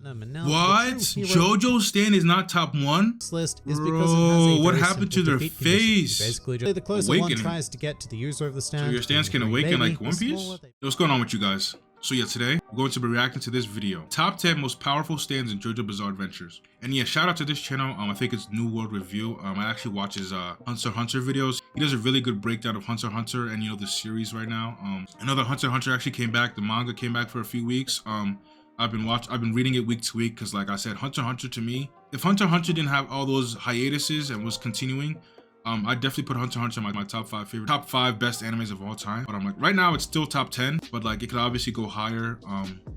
What? Jojo stand is not top 1? This list is because it has a what very happened to simple their defeat condition. face? Basically, the closer Awakening. one tries to get to the user of the stand, So your stands can awaken like One Piece? smaller they- What's going on with you guys? So yeah, today we're going to be reacting to this video. Top 10 most powerful stands in Jojo Bizarre Adventures. And yeah, shout out to this channel. I think it's NewWorldReview. I actually watch his Hunter x Hunter videos. He does a really good breakdown of Hunter x Hunter and the series right now. Another Hunter x Hunter actually came back. The manga came back for a few weeks. I've been reading it week to week because, like I said, Hunter x Hunter to me, if Hunter x Hunter didn't have all those hiatuses and was continuing, I'd definitely put Hunter x Hunter in my top 5 best animes of all time. But I'm like, right now it's still top 10, but like it could obviously go higher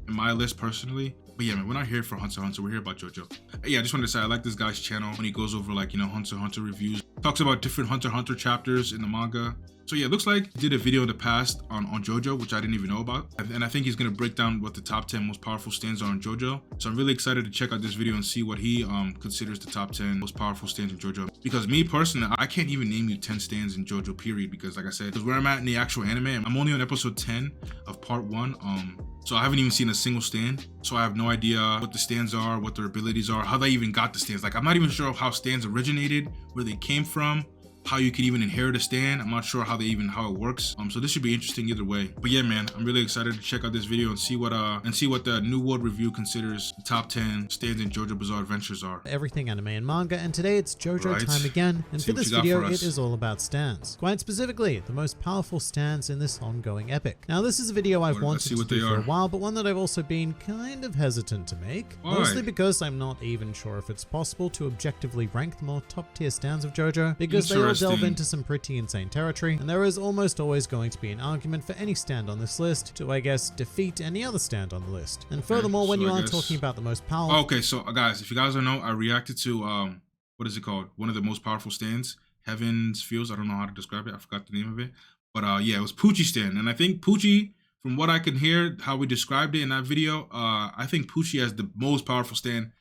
in my list personally. But yeah, man, we're not here for Hunter x Hunter. We're here about JoJo. Yeah, I just wanted to say I like this guy's channel when he goes over like Hunter x Hunter reviews, talks about different Hunter x Hunter chapters in the manga. So yeah, it looks like he did a video in the past on JoJo, which I didn't even know about. And I think he's gonna break down what the top 10 most powerful stands are on JoJo. So I'm really excited to check out this video and see what he considers the top 10 most powerful stands in JoJo. Because me personally, I can't even name you 10 stands in JoJo period, because like I said, because where I'm at in the actual anime, I'm only on episode 10 of part 1. So I haven't even seen a single stand. So I have no idea what the stands are, what their abilities are, how they even got the stands. Like I'm not even sure how stands originated, where they came from, how you could even inherit a stand. I'm not sure how it works. So this should be interesting either way. But yeah, man, I'm really excited to check out this video and see what the New World Review considers the top 10 stands in Jojo Bizarre Adventures are. Everything anime and manga, and today it's JoJo time again. And for this video, it is all about stands. Quite specifically, the most powerful stands in this ongoing epic. Now, this is a video I've wanted to do for a while, but one that I've also been kind of hesitant to make. Why? Mostly because I'm not even sure if it's possible to objectively rank the more top tier stands of JoJo, because they all delve into some pretty insane territory, and there is almost always going to be an argument for any stand on this list to, I guess, defeat any other stand on the list. And furthermore, when you are talking about the most powerful... Okay, so guys, if you guys don't know, I reacted to, what is it called? One of the most powerful stands, Heaven's Fields. I don't know how to describe it. I forgot the name of it. But yeah, it was Poochie stand. And I think Poochie, from what I can hear, how we described it in that video, I think Poochie has the most powerful stand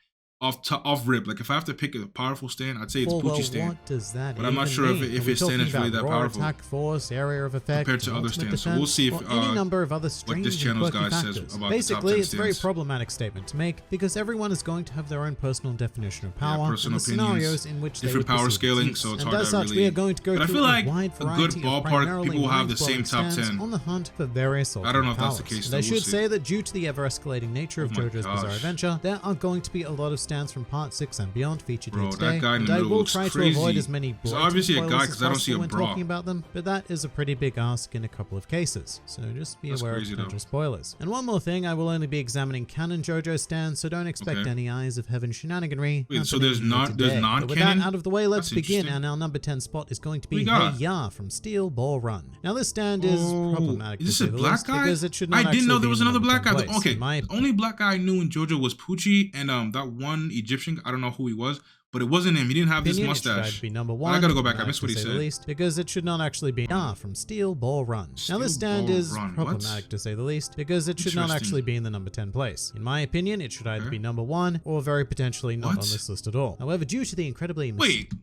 off rip. Like if I have to pick a powerful stand, I'd say it's Poochie stand. What does that But I'm not sure if his stand is really that powerful attack force, area of effect, compared to other stands. So we'll see if any number of other what this channel's guy says about basically the top 10 it's a very stands. problematic statement to make, because everyone is going to have their own personal definition of power, personal and the scenarios in which different power scaling, so it's hard to really... we are going to go but I through feel like a wide a good variety ballpark, people will have the same top 10 on the hunt for various I don't know if that's the case. I should say that due to the ever-escalating nature of JoJo's Bizarre Adventure, there are going to be a lot of stands from part 6 and beyond featured here today, that guy in and the I middle will looks try crazy. to avoid as many It's blatant obviously a guy spoilers because as I don't see a possible when bra. talking about them, but that is a pretty big ask in a couple of cases, so just be aware of potential spoilers. And one more thing, I will only be examining canon JoJo stands, so don't expect any Eyes of Heaven shenaniganry. Wait, so there's non-canon? But with that out of the way, let's begin, and our number 10 spot is going to be Hey Ya from Steel Ball Run. Now this stand is problematic. Is this a black guy? Because it should not I didn't know there was another black guy. Place. Okay, the only black guy I knew in JoJo was Poochie and that one Egyptian. I don't know who he was, but it wasn't him. He didn't have this mustache. Be number 1, I gotta go back. I missed what he said. Least, because it should not actually be from Steel Ball Run. Now this stand is problematic to say the least, because it should not actually be in the number 10 place. In my opinion, it should either be number 1 or very potentially not on this list at all. However, due to the incredibly... Wait,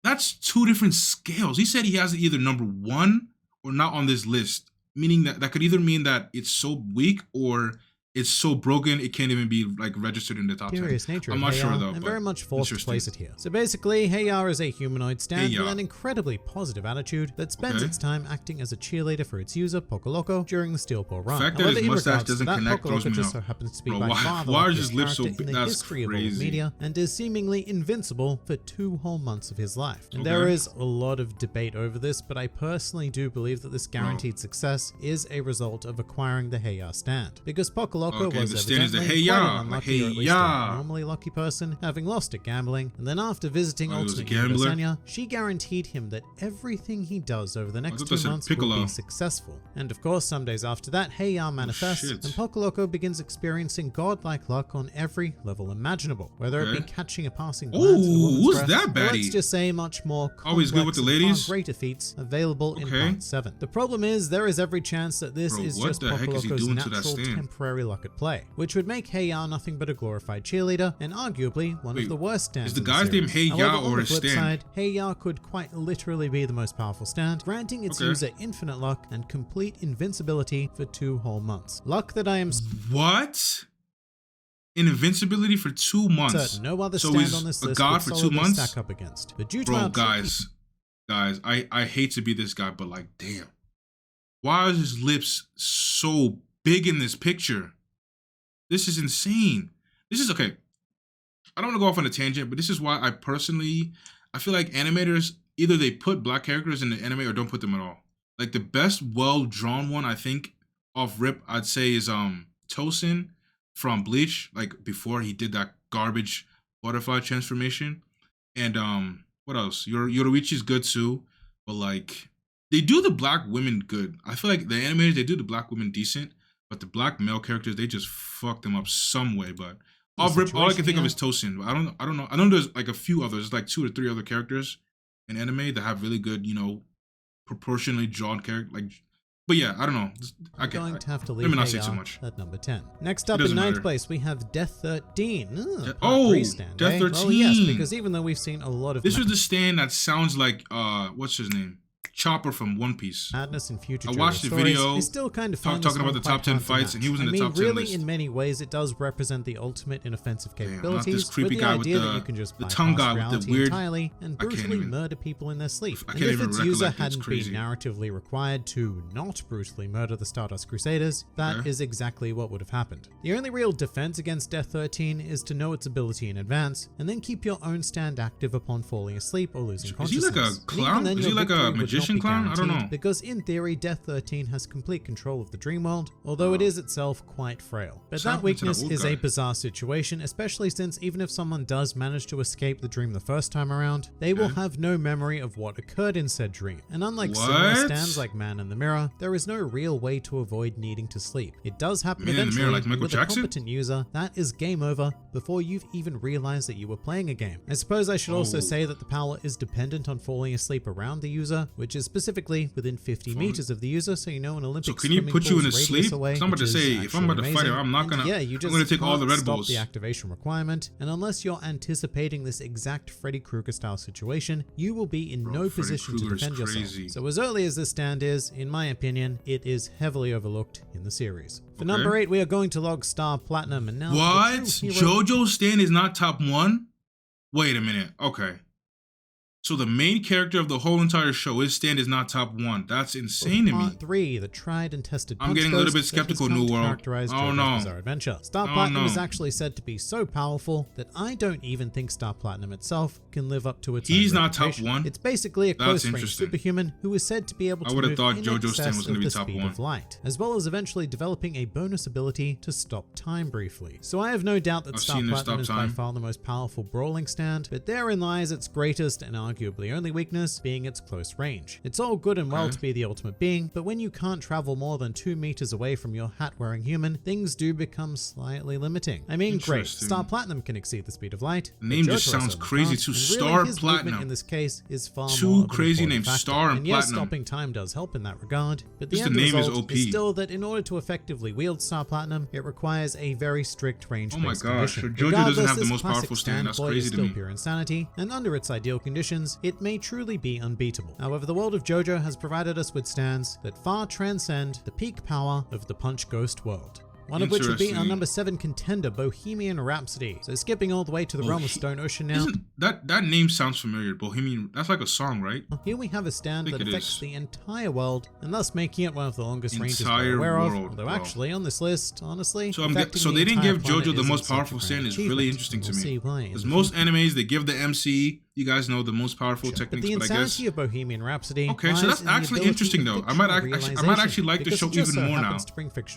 that's 2 different scales. He said he has it either number 1 or not on this list, meaning that could either mean that it's so weak or it's so broken it can't even be like registered in the top 10. I'm not sure though. I'm very much forced to place it here. So basically, Hey Ya is a humanoid stand with an incredibly positive attitude that spends its time acting as a cheerleader for its user, Pocoloko, during the Steel Ball Run. The fact that his mustache doesn't connect throws me just off. so happens to be Bro, by far the why are luckiest his lips so character big? in the That's history of all crazy. media, and is seemingly invincible for 2 whole months of his life. And there is a lot of debate over this, but I personally do believe that this guaranteed success is a result of acquiring the Hey Ya stand, because Pocoloko was evidently the Hey Ya, unlucky, or at least a normally lucky person, having lost at gambling, and then after visiting Ultimate Universe Anya, she guaranteed him that everything he does over the next 2 months will be successful. And of course, some days after that, Hey Ya manifests, and Pocoloko begins experiencing godlike luck on every level imaginable, whether it be catching a passing glance, who's that baddie? Let's just say much more always good with the ladies, far greater feats available in part 7. The problem is, there is every chance that this is just Pocoloko's natural temporary luck at play, which would make Hey Ya nothing but a glorified cheerleader, and arguably one of the worst stands. Is the guy's name Hey Ya or his stand? Side, Hey Ya could quite literally be the most powerful stand, granting its user infinite luck and complete invincibility for 2 whole months. Luck that I am... What? invincibility for 2 months. No other stand on this list a god for 2 months. Stack up against. But due to bro, guys, I hate to be this guy, but like, damn, why are his lips so big in this picture? This is insane. This is okay. I don't want to go off on a tangent, but this is why I feel like animators, either they put black characters in the anime or don't put them at all. Like the best well-drawn one, I think, off rip, I'd say is Tosin from Bleach, like before he did that garbage butterfly transformation. And what else? Yoruichi's good too, but like they do the black women good. I feel like the animators, they do the black women decent, but the black male characters, they just fuck them up some way. But off rip, all I can think of is Tosin. But I don't know. I know there's like a few others. There's like 2 or 3 other characters in anime that have really good, you know, proportionally drawn character. Like, but yeah, I don't know. I'm going to have to leave not say too much. At number 10. Next up in 9th place, we have Death 13. Death 13. Well, yes, because even though we've seen a lot of this was the stand that sounds like what's his name? Chopper from One Piece. Madness in future. I watched the video. I still kind of talking about the top 10 fights, and he was in the top 10 really, list. in many ways, it does represent the ultimate in offensive capabilities. Damn, not this creepy with the guy idea with that you can just the tongue guy with the weird entirely and brutally murder people in their sleep. I And can't if even its user recollect. hadn't been narratively required to not brutally murder the Stardust Crusaders, that is exactly what would have happened. The only real defense against Death 13 is to know its ability in advance, and then keep your own stand active upon falling asleep or losing consciousness. Is he like a clown? Is he like a magician clown? I don't know. Because in theory, Death 13 has complete control of the dream world, although it is itself quite frail. But that weakness is a bizarre situation, especially since even if someone does manage to escape the dream the first time around, they will have no memory of what occurred in said dream. And unlike similar stands like Man in the Mirror, there is no real way to avoid needing to sleep. It does happen eventually, like with a competent user, that is game over before you've even realized that you were playing a game. I suppose I should also say that the power is dependent on falling asleep around the user, which is specifically within 50 meters of the user, so you know an Olympic. So can you put you in a sleep? I'm about to say, if I'm about to fight him, I'm not gonna. Yeah, you just I'm gonna take all the Red Bulls. Stop the activation requirement, and unless you're anticipating this exact Freddy Krueger style situation, you will be in no position to defend yourself. So as early as this stand is, in my opinion, it is heavily overlooked in the series. For number 8, we are going to log Star Platinum, and now what? JoJo stand is not top 1? Wait a minute. Okay. So the main character of the whole entire show, his stand is not top 1. That's insane to me. Part 3, the tried and tested. I'm getting a little bit skeptical, New World. Oh no. Bizarre Adventure. Star Platinum is actually said to be so powerful that I don't even think Star Platinum itself can live up to its own not top reputation. 1. It's basically a close-range superhuman who is said to be able to move in excess of the speed of light, as well as eventually developing a bonus ability to stop time briefly. So I have no doubt that Star Platinum is by far the most powerful brawling stand, but therein lies its greatest and arguably only weakness, being its close range. It's all good and well to be the ultimate being, but when you can't travel more than 2 meters away from your hat-wearing human, things do become slightly limiting. I mean, great, Star Platinum can exceed the speed of light. The name just sounds crazy too. Star Platinum. In this case, is far too crazy names. Star and Platinum. Yes, stopping time does help in that regard, but the end result is still that in order to effectively wield Star Platinum, it requires a very strict range-based condition. Oh my gosh, JoJo doesn't have the most powerful stand. That's crazy to me. Pure insanity, and under its ideal conditions, it may truly be unbeatable. However, the world of JoJo has provided us with stands that far transcend the peak power of the Punch Ghost world. One of which would be our number 7 contender, Bohemian Rhapsody. So skipping all the way to the realm of Stone Ocean now. That name sounds familiar. Bohemian, that's like a song, right? Here we have a stand that affects the entire world, and thus making it one of the longest ranges we're aware of. Although actually, on this list, honestly, so they didn't give JoJo the most powerful stand is really interesting to me. Because most animes, they give the MC, you guys know, the most powerful techniques, but the insanity of Bohemian Rhapsody. Okay, so that's actually interesting though. I might actually like the show even more now,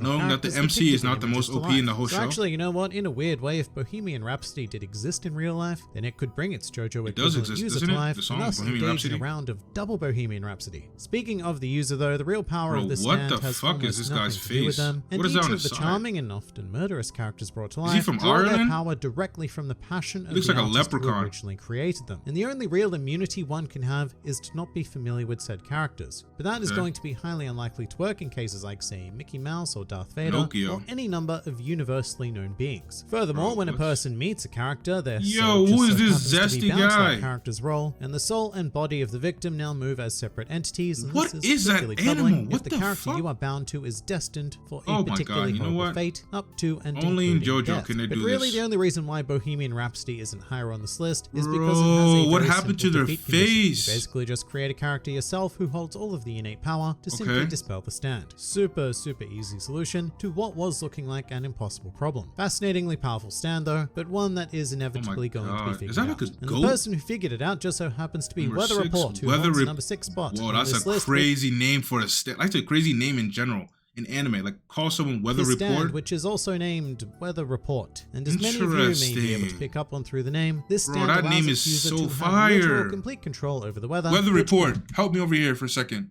knowing that the MC is not the most OP in the whole show. Actually, you know what? In a weird way, if Bohemian Rhapsody did exist in real life, then it could bring its JoJo equivalent user to life, and thus engage in a round of double Bohemian Rhapsody. Speaking of the user though, the real power of this stand has almost nothing to do with them, and each of the charming and often murderous characters brought to life draw their power directly from the passion of the artist who originally created them. And the only real immunity one can have is to not be familiar with said characters. But that is going to be highly unlikely to work in cases like, say, Mickey Mouse or Darth Vader, or any number of universally known beings. Furthermore, when a person meets a character, their Yo, soul who is just so this happens to be zesty bound to guy? that character's role, and the soul and body of the victim now move as separate entities. And What this is that particularly animal? troubling What if the the character fuck? you are bound to is destined for a Oh my particularly God, you know horrible what? fate, up to and Only in including JoJo death. can they But do really, this. the only reason why Bohemian Rhapsody isn't higher on this list is because it Bro, has a what very happened to simple their defeat condition. face? You basically just create a character yourself who holds all of the innate power to simply Okay. dispel the stand. Super easy solution to what was looking like an impossible problem. Fascinatingly powerful stand though, but one that is inevitably going to be God. figured Is that out. like a And goat? the person who figured it out just so happens to be Number Weather 6, Report, who Weather holds Rep- number 6 spot. Whoa, on that's this a list, crazy name for a stand. That's a crazy name in general in anime. Like call someone Weather His stand, Report. which is also named Weather Report. And as many of you may be able to Interesting. pick up on through the name, this Bro, stand that allows name its is user so to have fire. literal complete control over the weather. Weather which Report. can Help me over here for a second.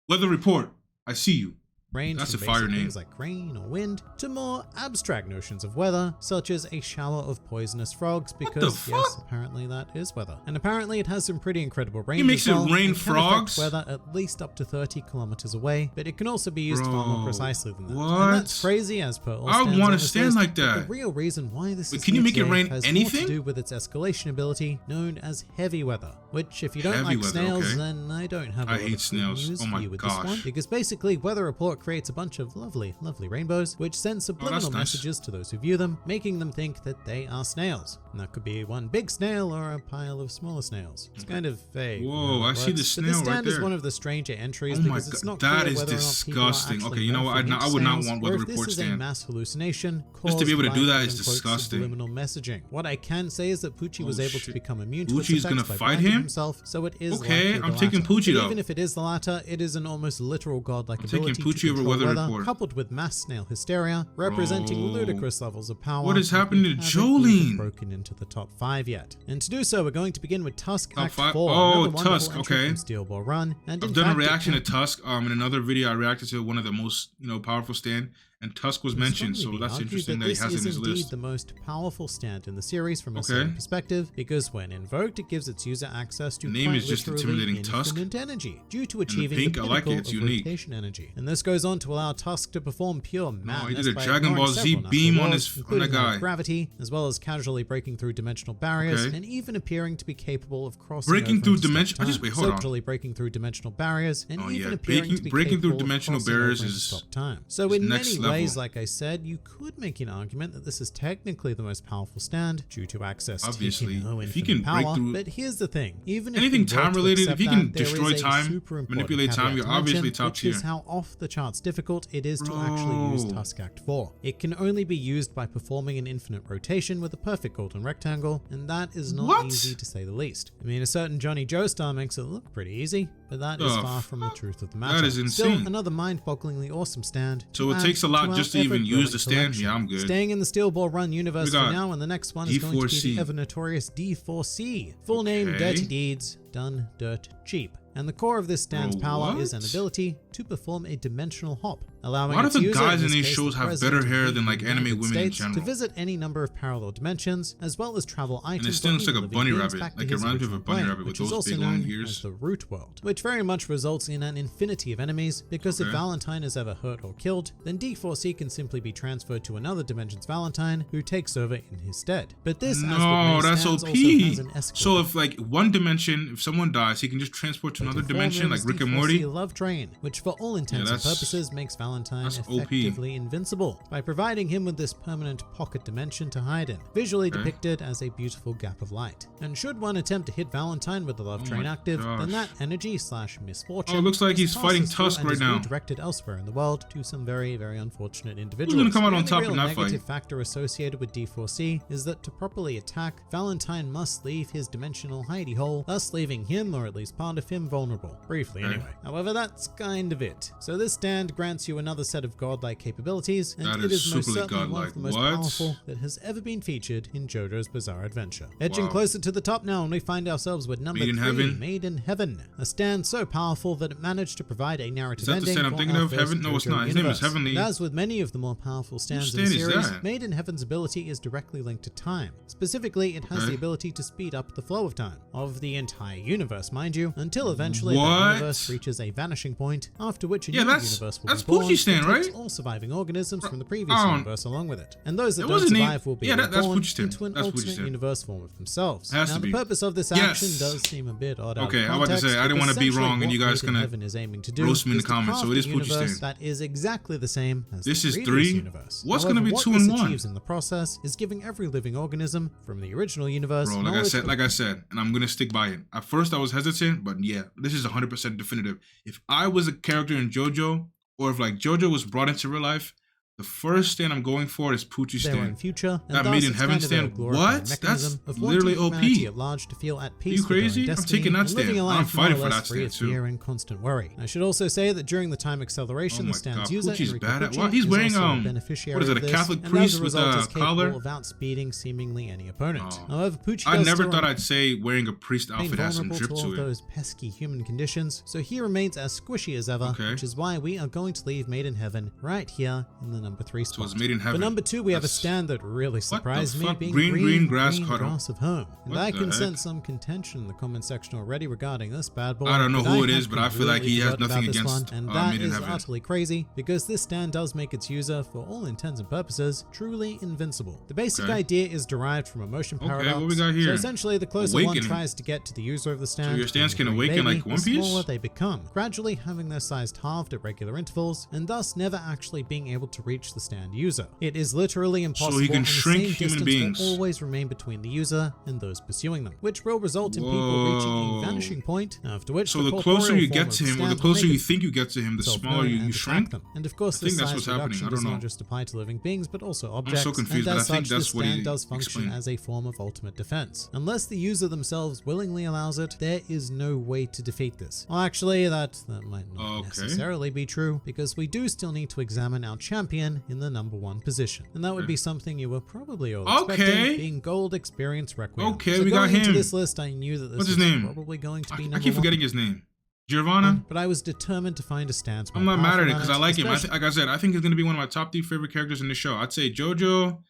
Weather Report. I see you. range That's from a fire basic name. things like rain or wind to more abstract notions of weather, such as a shower of poisonous frogs, because the yes, fuck? apparently that is weather. And apparently it has some pretty incredible range. He makes as well, it rain and can frogs? affect weather at least up to 30 kilometers away, but it can also be used far more Bro, precisely than that. what? And that's crazy as per all I stands want on a this stand list, like but that. The real reason why this But is can you here make it today rain has anything? more to do with its escalation ability, known as heavy weather, which if you don't Heavy like weather, snails, okay. then I don't have a I lot hate of snails. news Oh for my you with this one, gosh. because basically Weather Report creates a bunch of lovely rainbows, which send subliminal nice. messages to those who view them, making them think that they are snails. And that could be one big snail or a pile of smaller snails. It's kind of vague. Whoa, I see the But snail this right stand is there. one of the stranger entries Oh my because it's God, not that clear is whether or not people are disgusting. actually Okay, you know what? morphing I would not into want snails, Weather or if Report this is a stand. mass hallucination Just to be able to caused do by, that is quote-unquote, disgusting. Subliminal messaging. What I can say is that Poochie was Oh, able to shit. become immune to its Poochie's effects gonna by fight blinding him? himself, so it is Okay, likely I'm the taking latter. Poochie, But though. even if it is the latter, it is an almost literal godlike I'm taking ability Poochie to over control Weather weather, Report. coupled with mass snail hysteria, representing Bro. ludicrous levels of power. What is and happening we to haven't even Jolene? broken into the top 5 yet. And to do so, we're going to begin with Tusk Top Act 5? 4. Oh, another wonderful Tusk, entry okay. from Steel Ball Run. And I've in done a fact, it reaction to can Tusk. In another video, I reacted to one of the most, powerful stand, and Tusk was mentioned. So strongly be that's argued interesting that he this has it in is his indeed list. the most powerful stand in the series from a Okay. certain perspective, because when invoked, it gives its user access to The name quite is just literally intimidating, Tusk. infinite energy, due to achieving pink, the I like it, pinnacle it's of unique. rotation energy. And this goes on to allow Tusk to perform pure madness did a by Dragon ignoring Ball Z several natural beam on laws, his- on including that that of guy. gravity, as well as casually breaking through dimensional barriers, Okay. and even appearing to be capable of crossing Breaking over through into dimension- stop I just- time. wait, hold on. Subtly breaking through dimensional barriers, and Oh, even yeah. appearing to be Breaking through capable of dimensional crossing over barriers into is- stop time. So is in next many level. ways, like I said, you could make an argument that this is technically the most powerful stand due to access Obviously, taking no if you infinite can break power. through- But here's the thing: even if Anything we were to time-related, if accept you can that, there destroy is a time, super important manipulate time, caveat you're to obviously mention, top which tier. is how off the charts difficult it is to actually use Bro. Tusk Act 4. It can only be used by performing an infinite rotation with a perfect golden rectangle, and that is not What? easy to say the least. I mean, a certain Johnny Joestar makes it look pretty easy, but that is The far from the fuck? truth of the matter. That is Still, insane. another mind-bogglingly awesome stand. So it add takes a lot to our just to even use the ever-growing stand? collection. Yeah, I'm good. Staying in the Steel Ball Run universe We for got now, and the next one is going to be D4C. the ever-notorious D4C. Full name, Okay. Dirty Deeds, Done Dirt Cheap. And the core of this stand's Bro, power is what? an ability to perform a dimensional hop, allowing Why do its the user, guys in this these case, shows the have president better of hair the than, like, anime United women in States, general? to visit any number of parallel dimensions, as well as travel items. it still looks or like a even bunny living beings rabbit. back to Like, it his reminds me of a original bunny plane, rabbit with which is those also big, long known ears. as the Root World, which very much results in an infinity of enemies, because if Okay. Valentine is ever hurt or killed, then D4C can simply be transferred to another dimension's Valentine, who takes over in his stead. But this, as with No, many that's stands, OP. also has an escalator. So if like one dimension, if someone dies, he can just transport to another dimension, like Rick and Morty. Love Train, which for all intents and that's- purposes makes Valentine that's OP. effectively invincible by providing him with this permanent pocket dimension to hide in, visually Okay. depicted as a beautiful gap of light. And should one attempt to hit Valentine with the Love Oh Train my active, then gosh. that energy/misfortune. Oh, it looks like he's just fighting passes through Tusk and right is now. redirected elsewhere in the world to some very, very unfortunate individuals. gonna come out on The top only in real that fight? negative factor associated with D4C is that to properly attack, Valentine must leave his dimensional hidey hole, thus leaving him, or at least part of him, vulnerable. Briefly, Okay. anyway. However, that's kind of it. So this stand grants you another set of godlike capabilities, and That it is is most superly certainly one godlike. of the most What? powerful that has ever been featured in JoJo's Bizarre Adventure. Edging Wow. closer to the top now, and we find ourselves with number Made in 3, Heaven. Made in Heaven. A stand so powerful that it managed to provide a narrative Is that the ending stand I'm for thinking our of? first Heaven? No, it's JoJo not. His name is universe. Heavenly. And as with many of the more powerful stands in the stand is series, that? Made in Heaven's ability is directly linked to time. Specifically, it has Okay. the ability to speed up the flow of time, of the entire entire universe, mind you, until eventually that universe reaches a vanishing point, after which a new universe will be born Poochie stand, that takes right? all surviving organisms from the previous universe along with it. And those that don't survive will be reborn into an alternate universe form of themselves. Now, the purpose of this action does seem a bit odd out of context. I was about to say, I didn't want to be wrong, and you guys gonna roast me in the comments. So it is Poochie stand. That is exactly the same as this the is previous 3. universe. What's However, gonna be what 2 and 1? Achieves in the process is giving every living organism from the original universe. Bro, like I said, and I'm gonna stick by it. At first, I was hesitant, but yeah, this is 100% definitive. If I was a character in JoJo, or if like JoJo was brought into real life, the first stand I'm going for is Poochie stand. Future, that Made in Heaven stand. What? That's literally OP. At large to feel at peace. Are you crazy? I'm taking that stand. I'm fighting for that stand too. Fear and constant worry. I should also say that during the time acceleration, the stand's user Poochie's bad at what? He's wearing what is it? A Catholic priest with a collar? Of outspeeding seemingly any opponent. However, Poochie I never thought I'd say wearing a priest outfit has some drip to it. Those pesky human conditions, so he remains as squishy as ever, which is why we are going to leave Made in Heaven right here in the number 3 spot. So it's Made in Heaven. For number 2, we have a stand that really surprised me, being green grass of home. And I can sense some contention in the comment section already regarding this bad boy. I don't know who it is, but I feel like he has nothing against and that Made in is Heaven. Utterly crazy, because this stand does make its user, for all intents and purposes, truly invincible. The basic idea is derived from a motion paradox. What we got here? So essentially, the closer one tries to get to the user of the stand, so your stands can awaken like One Piece? The smaller they become, gradually having their size halved at regular intervals, and thus never actually being able to reach the stand user. It is literally impossible, so he can and shrink the same human distance beings. will always remain between the user and those pursuing them, which will result in people reaching a vanishing point, after which the closer you get to him, or the closer you think you get to him, the smaller you shrink them. And of course, this size reduction does not just apply to living beings, but also objects. I'm so confused, and but I think that's what he does function explained. as a form of ultimate defense. Unless the user themselves willingly allows it, there is no way to defeat this. Well, actually, that might not necessarily be true, because we do still need to examine our champion in the number 1 position, and that would be something you were probably all expecting, being Gold Experience Requiem. So we got him. Into this list, I knew that this was probably going to be number 1. I keep forgetting his name. Giovanna? But I was determined to find a stance. I'm not mad at it because I like him. Like I said, I think he's going to be one of my top 3 favorite characters in the show. I'd say Jojo,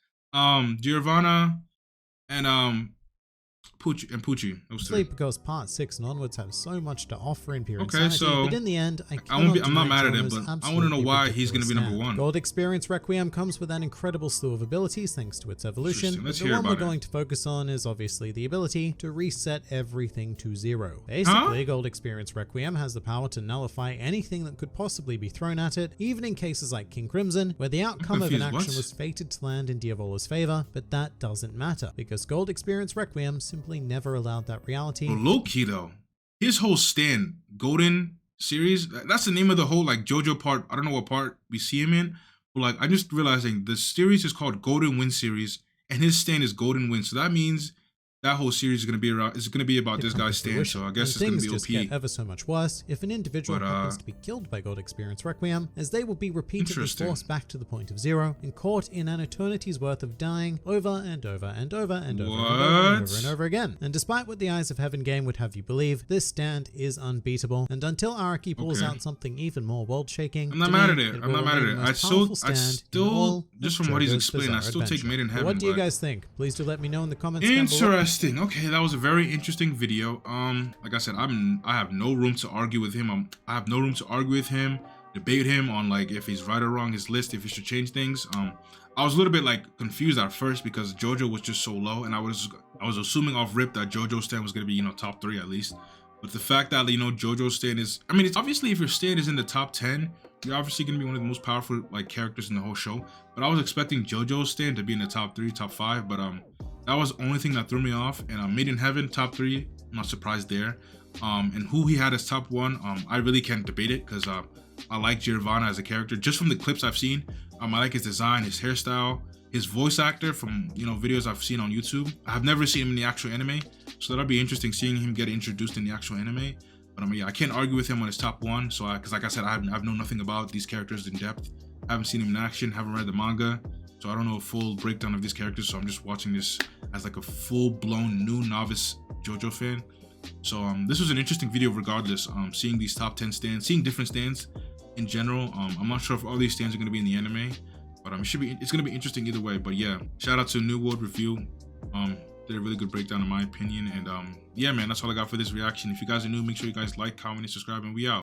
Giovanna, and Poochie. Those 3. Because part 6 and onwards have so much to offer in pure insanity, so but in the end, I'm not mad at it, but I want to know why he's going to be number 1. Gold Experience Requiem comes with an incredible slew of abilities thanks to its evolution. But the one we're going to focus on is obviously the ability to reset everything to 0. Basically, Gold Experience Requiem has the power to nullify anything that could possibly be thrown at it, even in cases like King Crimson, where the outcome of an action was fated to land in Diavola's favor, but that doesn't matter, because Gold Experience Requiem simply never allowed that reality. But low-key though, his whole stand, Golden series, that's the name of the whole like JoJo part. I don't know what part we see him in, but like I'm just realizing the series is called Golden Wind series, and his stand is Golden Wind. So that means that whole series is going to be around. It's going to be about this guy's stand. So I guess it's going to be OP. Things just get ever so much worse if an individual happens to be killed by Gold Experience Requiem, as they will be repeatedly forced back to the point of 0 and caught in an eternity's worth of dying over and over and over and over and over and over again. And despite what the Eyes of Heaven game would have you believe, this stand is unbeatable. And until Araki pulls out something even more world-shaking, I'm not mad at it. I'm not mad at it. I still, just from what he's explained, I still take Made in Heaven. What do you guys think? Please do let me know in the comments down below. Okay, that was a very interesting video. Like I said, I have no room to argue with him. I have no room to argue with him, debate him on like if he's right or wrong, his list, if he should change things. I was a little bit like confused at first because Jojo was just so low, and I was assuming off rip that Jojo's stand was gonna be top 3 at least. But the fact that Jojo's stand is, I mean, it's obviously if your stand is in the top 10, you're obviously gonna be one of the most powerful like characters in the whole show. But I was expecting Jojo's stand to be in the top 3, top 5, but that was the only thing that threw me off. And Made in Heaven, top 3, I'm not surprised there. And who he had as top 1, I really can't debate it because I like Giovanna as a character. Just from the clips I've seen, I like his design, his hairstyle, his voice actor from videos I've seen on YouTube. I have never seen him in the actual anime, so that'll be interesting seeing him get introduced in the actual anime. But yeah, I can't argue with him on his top 1. So because like I said, I've known nothing about these characters in depth. I haven't seen him in action, haven't read the manga. So I don't know a full breakdown of these characters, so I'm just watching this as like a full-blown new novice JoJo fan. So this was an interesting video regardless, seeing these top 10 stands, seeing different stands in general. I'm not sure if all these stands are going to be in the anime, but it's going to be interesting either way. But yeah, shout out to NewWorldReview. Did a really good breakdown in my opinion. And yeah, man, that's all I got for this reaction. If you guys are new, make sure you guys like, comment, and subscribe, and we out.